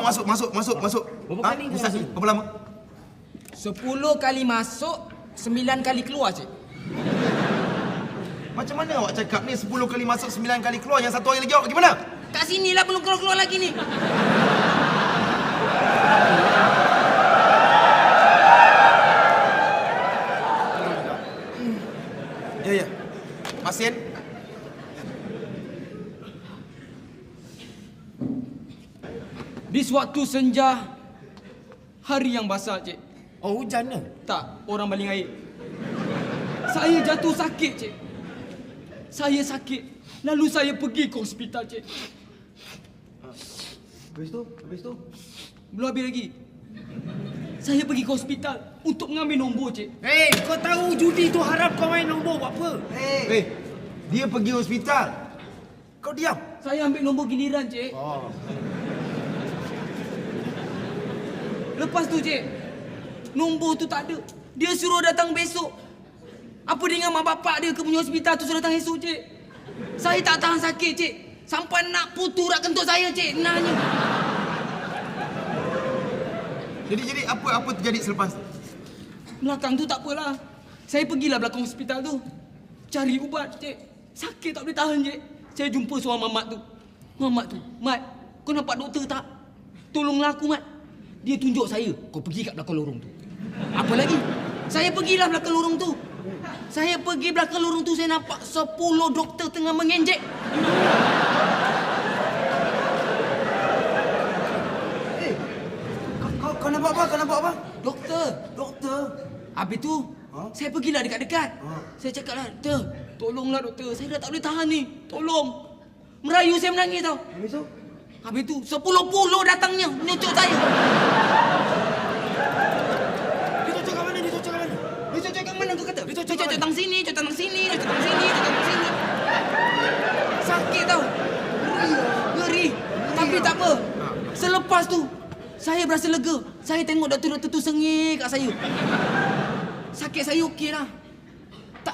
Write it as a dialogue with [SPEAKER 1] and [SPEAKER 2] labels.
[SPEAKER 1] masuk.
[SPEAKER 2] Berapa kali kau
[SPEAKER 1] Ustaz,
[SPEAKER 2] masuk?
[SPEAKER 1] berapa lama?
[SPEAKER 3] 10 kali masuk, 9 kali keluar, cik.
[SPEAKER 1] Macam mana awak cakap ni 10 kali masuk, 9 kali keluar, yang satu hari lagi awak pergi mana?
[SPEAKER 3] Kat sini lah, belum keluar-keluar lagi ni.
[SPEAKER 1] Ya. Pasien.
[SPEAKER 3] Di suatu senja, hari yang basah, cik.
[SPEAKER 2] Oh, hujan ke?
[SPEAKER 3] Tak, orang baling air. Saya jatuh sakit, cik. Saya sakit. Lalu saya pergi ke hospital, cik.
[SPEAKER 1] Habis tu?
[SPEAKER 3] Belum habis lagi. Saya pergi ke hospital untuk mengambil nombor, cik.
[SPEAKER 2] Hei, kau tahu judi tu haram, kau main nombor buat apa?
[SPEAKER 1] Dia pergi hospital. Kau diam.
[SPEAKER 3] Saya ambil nombor giliran, cik.
[SPEAKER 1] Oh.
[SPEAKER 3] Lepas tu, cik, nombor tu tak ada. Dia suruh datang besok. Apa dengan mak bapak dia ke punya hospital tu suruh datang esok, cik. Saya tak tahan sakit, cik. Sampai nak putu rak kentut saya, cik. Nanya.
[SPEAKER 1] Jadi apa terjadi selepas tu?
[SPEAKER 3] Belakang tu tak apalah. Saya pergilah belakang hospital tu. Cari ubat, cik. Sakit tak boleh tahan, cik. Saya jumpa seorang mamat tu. Mamat tu, Mat, kau nampak doktor tak? Tolonglah aku, Mat. Dia tunjuk saya, kau pergi kat belakang lorong tu. Apa lagi? Saya pergilah belakang lorong tu. Saya pergi belakang lorong tu, saya nampak 10 doktor tengah mengenjek.
[SPEAKER 1] Kau nampak apa?
[SPEAKER 3] Doktor. Habis tu, saya pergilah dekat-dekat. Saya cakaplah, doktor, tolonglah doktor. Saya dah tak boleh tahan ni. Tolong. Merayu saya menangis tau. Habis tu, 10 datangnya menuntut saya.
[SPEAKER 2] Dia cocok kat mana?
[SPEAKER 3] Dia cocok kat mana kau kata?
[SPEAKER 2] Dia cocok
[SPEAKER 3] Dia
[SPEAKER 2] kat
[SPEAKER 3] cocok
[SPEAKER 2] mana?
[SPEAKER 3] tang sini, cocok tang sini, cocok tang sini, cocok tang sini. Sakit tau. Ngeri. Tapi tak apa. Selepas tu, saya berasa lega. Saya tengok doktor-doktor tu sengih kat saya. Sakit saya okey lah.